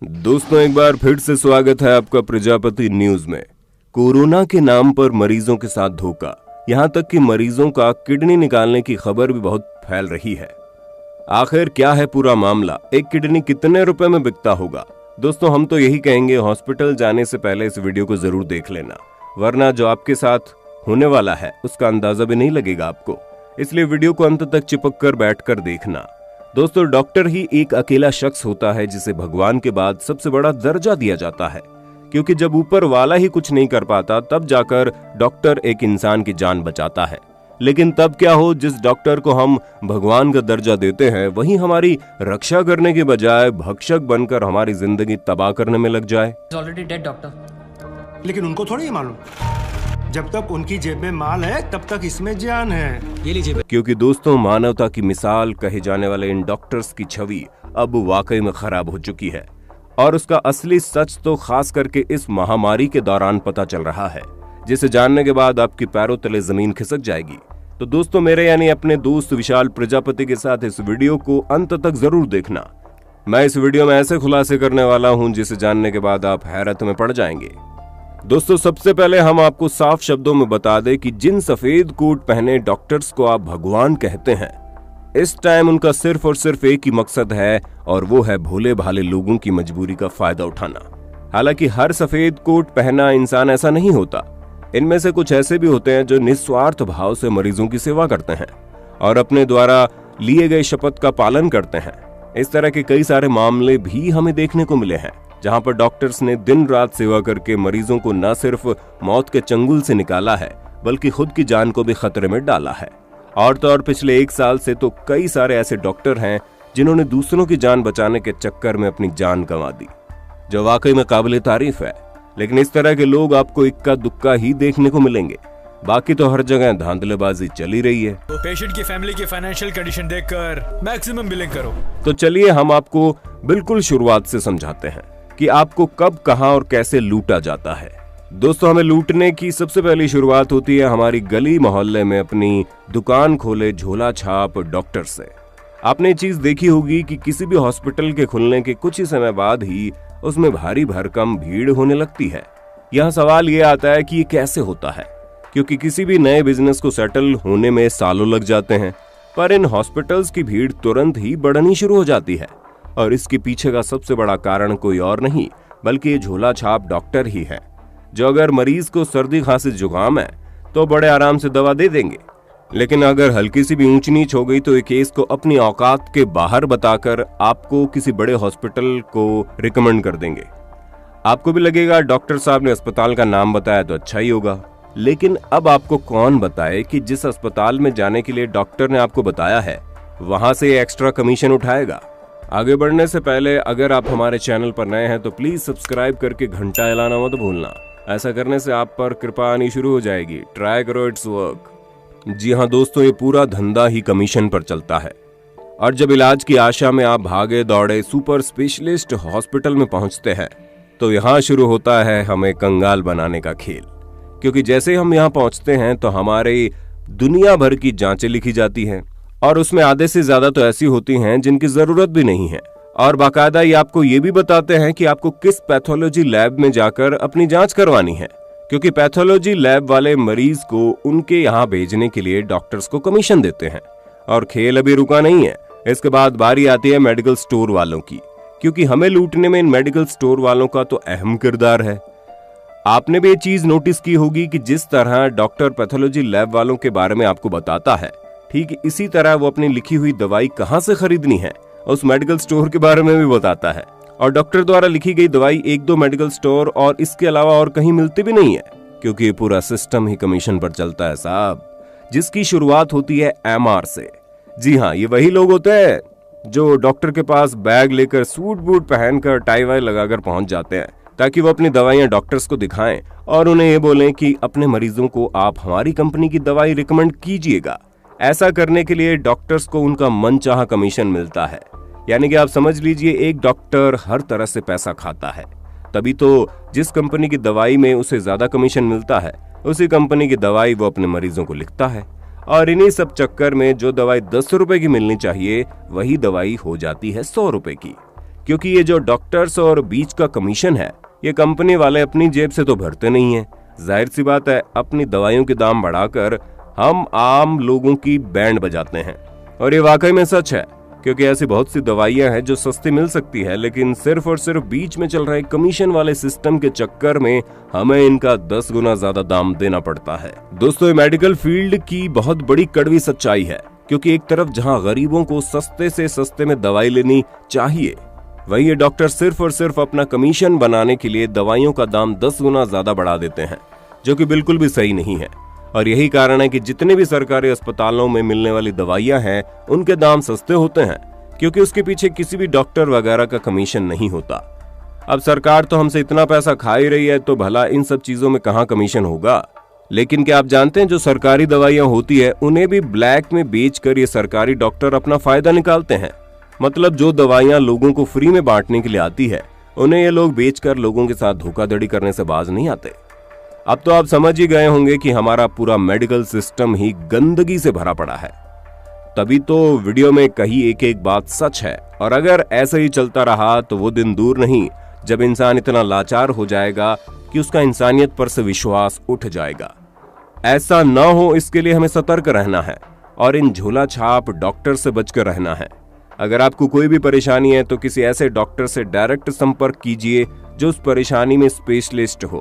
दोस्तों, एक बार फिर से स्वागत है आपका प्रजापति न्यूज में। कोरोना के नाम पर मरीजों के साथ धोखा, यहाँ तक कि मरीजों का किडनी निकालने की खबर भी बहुत फैल रही है। आखिर क्या है पूरा मामला? एक किडनी कितने रुपए में बिकता होगा? दोस्तों, हम तो यही कहेंगे, हॉस्पिटल जाने से पहले इस वीडियो को जरूर देख लेना, वरना जो आपके साथ होने वाला है उसका अंदाजा भी नहीं लगेगा आपको। इसलिए वीडियो को अंत तक चिपक कर बैठ कर देखना। दोस्तों, डॉक्टर ही एक अकेला शख्स होता है जिसे भगवान के बाद सबसे बड़ा दर्जा दिया जाता है, क्योंकि जब ऊपर वाला ही कुछ नहीं कर पाता तब जाकर डॉक्टर एक इंसान की जान बचाता है। लेकिन तब क्या हो, जिस डॉक्टर को हम भगवान का दर्जा देते हैं वही हमारी रक्षा करने के बजाय भक्षक बनकर हमारी जिंदगी तबाह करने में लग जाए। Already dead doctor. लेकिन उनको थोड़ी ही मालूम, जब तक उनकी जेब में माल है तब तक इसमें जान है। ये लीजिए। क्योंकि दोस्तों, मानवता की मिसाल कहे जाने वाले इन डॉक्टर्स की छवि अब वाकई में खराब हो चुकी है, और उसका असली सच तो खास करके इस महामारी के दौरान पता चल रहा है, जिसे जानने के बाद आपकी पैरों तले जमीन खिसक जाएगी। तो दोस्तों, मेरे यानी अपने दोस्त विशाल प्रजापति के साथ इस वीडियो को अंत तक जरूर देखना। मैं इस वीडियो में ऐसे खुलासे करने वाला हूं जिसे जानने के बाद आप हैरत में पड़ जाएंगे। दोस्तों, सबसे पहले हम आपको साफ शब्दों में बता दें कि जिन सफेद कोट पहने डॉक्टर्स को आप भगवान कहते हैं, इस टाइम उनका सिर्फ और सिर्फ एक ही मकसद है, और वो है भोले भाले लोगों की मजबूरी का फायदा उठाना। हालांकि हर सफेद कोट पहना इंसान ऐसा नहीं होता। इनमें से कुछ ऐसे भी होते हैं जो निस्वार्थ भाव से मरीजों की सेवा करते हैं और अपने द्वारा लिए गए शपथ का पालन करते हैं। इस तरह के कई सारे मामले भी हमें देखने को मिले हैं, जहां पर डॉक्टर्स ने दिन रात सेवा करके मरीजों को न सिर्फ मौत के चंगुल से निकाला है, बल्कि खुद की जान को भी खतरे में डाला है। और तो और पिछले 1 साल से तो कई सारे ऐसे डॉक्टर हैं जिन्होंने दूसरों की जान बचाने के चक्कर में अपनी जान गंवा दी, जो वाकई में काबिले तारीफ है। लेकिन इस तरह के लोग आपको इक्का दुक्का ही देखने को मिलेंगे, बाकी तो हर जगह धांधलेबाजी चली रही है। तो पेशेंट की फैमिली की फाइनेंशियल कंडीशन देखकर मैक्सिमम बिलिंग करो। तो चलिए हम आपको बिल्कुल शुरुआत से समझाते हैं कि आपको कब, कहां और कैसे लूटा जाता है। दोस्तों, हमें लूटने की सबसे पहली शुरुआत होती है हमारी गली मोहल्ले में अपनी दुकान खोले झोला छाप डॉक्टर से। आपने चीज देखी होगी कि किसी भी हॉस्पिटल के खुलने के कुछ ही समय बाद ही उसमें भारी भरकम भीड़ होने लगती है। यह सवाल ये आता है कि ये कैसे होता है, क्योंकि किसी भी नए बिजनेस को सेटल होने में सालों लग जाते हैं, पर इन हॉस्पिटल्स की भीड़ तुरंत ही बढ़नी शुरू हो जाती है। और इसके पीछे का सबसे बड़ा कारण कोई और नहीं बल्कि ये झोला छाप डॉक्टर ही है, जो अगर मरीज को सर्दी खांसी जुकाम है तो बड़े आराम से दवा दे देंगे, लेकिन अगर हल्की सी भी ऊंच नीच हो गई तो ये केस को अपनी औकात के बाहर बताकर आपको किसी बड़े हॉस्पिटल को रिकमेंड कर देंगे। आपको भी लगेगा डॉक्टर साहब ने अस्पताल का नाम बताया तो अच्छा ही होगा, लेकिन अब आपको कौन बताए कि जिस अस्पताल में जाने के लिए डॉक्टर ने आपको बताया है वहां से एक्स्ट्रा कमीशन उठाएगा। आगे बढ़ने से पहले अगर आप हमारे चैनल पर नए हैं तो प्लीज सब्सक्राइब करके घंटा हिलाना मत भूलना। ऐसा करने से आप पर कृपा आनी शुरू हो जाएगी। ट्राई करो, इट्स वर्क। जी हाँ दोस्तों, ये पूरा धंधा ही कमीशन पर चलता है, और जब इलाज की आशा में आप भागे दौड़े सुपर स्पेशलिस्ट हॉस्पिटल में पहुंचते हैं तो यहाँ शुरू होता है हमें कंगाल बनाने का खेल। क्योंकि जैसे हम यहाँ पहुंचते हैं तो हमारे दुनिया भर की जांचें लिखी जाती हैं, और उसमें आधे से ज्यादा तो ऐसी होती हैं जिनकी जरूरत भी नहीं है, और बाकायदा ये आपको ये भी बताते हैं कि आपको किस पैथोलॉजी लैब में जाकर अपनी जांच करवानी है, क्योंकि पैथोलॉजी लैब वाले मरीज को उनके यहाँ भेजने के लिए डॉक्टर्स को कमीशन देते हैं। और खेल अभी रुका नहीं है, इसके बाद बारी आती है मेडिकल स्टोर वालों की, क्योंकि हमें लूटने में इन मेडिकल स्टोर वालों का तो अहम किरदार है। आपने भी ये चीज नोटिस की होगी कि जिस तरह डॉक्टर पैथोलॉजी लैब वालों के बारे में आपको बताता है, ठीक इसी तरह वो अपनी लिखी हुई दवाई कहां से खरीदनी है उस मेडिकल स्टोर के बारे में भी बताता है। और डॉक्टर द्वारा लिखी गई दवाई 1-2 मेडिकल स्टोर और इसके अलावा और कहीं मिलती भी नहीं है, क्योंकि ये पूरा सिस्टम ही कमीशन पर चलता है साहब, जिसकी शुरुआत होती है MR से। जी हाँ, ये वही लोग होते हैं जो डॉक्टर के पास बैग लेकर सूट बूट पहनकर टाई वाई लगाकर पहुंच जाते हैं, ताकि वो अपनी दवाइयां डॉक्टर्स को दिखाएं और उन्हें ये बोलें कि अपने मरीजों को आप हमारी कंपनी की दवाई रिकमेंड कीजिएगा। ऐसा करने के लिए डॉक्टर्स को उनका मनचाहा कमीशन मिलता है। यानी कि आप समझ लीजिए, एक डॉक्टर हर तरह से पैसा खाता है, तभी तो जिस कंपनी की दवाई में उसे ज्यादा कमीशन मिलता है उसी कंपनी की दवाई वो अपने मरीजों को लिखता है। और इन्हीं सब चक्कर में जो दवाई 10 रुपए की मिलनी चाहिए वही दवाई हो जाती है 100 रुपए की, क्योंकि ये जो डॉक्टर्स और बीच का कमीशन है, ये कंपनी वाले अपनी जेब से तो भरते नहीं है। जाहिर सी बात है, अपनी दवाइयों के दाम बढ़ाकर हम आम लोगों की बैंड बजाते हैं। और ये वाकई में सच है, क्योंकि ऐसी बहुत सी दवाइयां हैं जो सस्ती मिल सकती है, लेकिन सिर्फ और सिर्फ बीच में चल रहे कमीशन वाले सिस्टम के चक्कर में हमें इनका 10 गुना ज्यादा दाम देना पड़ता है। दोस्तों, ये मेडिकल फील्ड की बहुत बड़ी कड़वी सच्चाई है, क्योंकि एक तरफ जहां गरीबों को सस्ते से सस्ते में दवाई लेनी चाहिए, वहीं ये डॉक्टर सिर्फ और सिर्फ अपना कमीशन बनाने के लिए दवाइयों का दाम 10 गुना ज्यादा बढ़ा देते हैं, जो कि बिल्कुल भी सही नहीं है। और यही कारण है कि जितने भी सरकारी अस्पतालों में मिलने वाली दवाइयां हैं, उनके दाम सस्ते होते हैं, क्योंकि उसके पीछे किसी भी डॉक्टर वगैरह का कमीशन नहीं होता। अब सरकार तो हमसे इतना पैसा खा ही रही है, तो भला इन सब चीजों में कहां कमीशन होगा। लेकिन क्या आप जानते हैं, जो सरकारी दवाइयां होती है उन्हें भी ब्लैक में बेचकर ये सरकारी डॉक्टर अपना फायदा निकालते हैं। मतलब जो दवाइयां लोगों को फ्री में बांटने के लिए आती है, उन्हें ये लोग बेचकर लोगों के साथ धोखाधड़ी करने से बाज नहीं आते। अब तो आप समझ ही गए होंगे कि हमारा पूरा मेडिकल सिस्टम ही गंदगी से भरा पड़ा है। तभी तो वीडियो में कही एक एक बात सच है। और अगर ऐसे ही चलता रहा तो वो दिन दूर नहीं जब इंसान इतना लाचार हो जाएगा कि उसका इंसानियत पर से विश्वास उठ जाएगा। ऐसा न हो, इसके लिए हमें सतर्क रहना है और इन झोला छाप डॉक्टर से बचकर रहना है। अगर आपको कोई भी परेशानी है तो किसी ऐसे डॉक्टर से डायरेक्ट संपर्क कीजिए जो उस परेशानी में स्पेशलिस्ट हो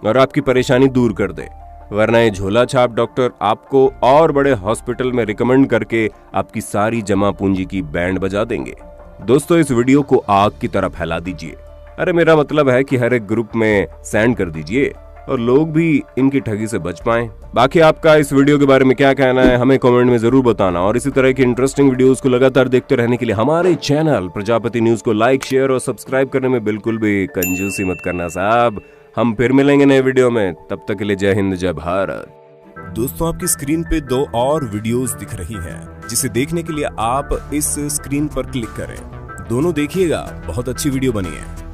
और आपकी परेशानी दूर कर दे, वरना ये झोला छाप डॉक्टर आपको और बड़े हॉस्पिटल में रिकमेंड करके आपकी सारी जमा पूंजी की बैंड बजा देंगे। दोस्तों, इस वीडियो को आग की तरह फैला दीजिए। अरे मेरा मतलब है कि हर एक ग्रुप में सेंड कर दीजिए और लोग भी इनकी ठगी से बच पाएं। बाकी आपका इस वीडियो के बारे में क्या कहना है, हमें कमेंट में जरूर बताना। और इसी तरह की इंटरेस्टिंग वीडियोस को लगातार देखते रहने के लिए हमारे चैनल प्रजापति न्यूज को लाइक, शेयर और सब्सक्राइब करने में बिल्कुल भी कंजूसी मत करना साहब। हम फिर मिलेंगे नए वीडियो में, तब तक के लिए जय हिंद, जय भारत। दोस्तों, आपकी स्क्रीन पे 2 और वीडियोस दिख रही हैं, जिसे देखने के लिए आप इस स्क्रीन पर क्लिक करें। दोनों देखिएगा, बहुत अच्छी वीडियो बनी है।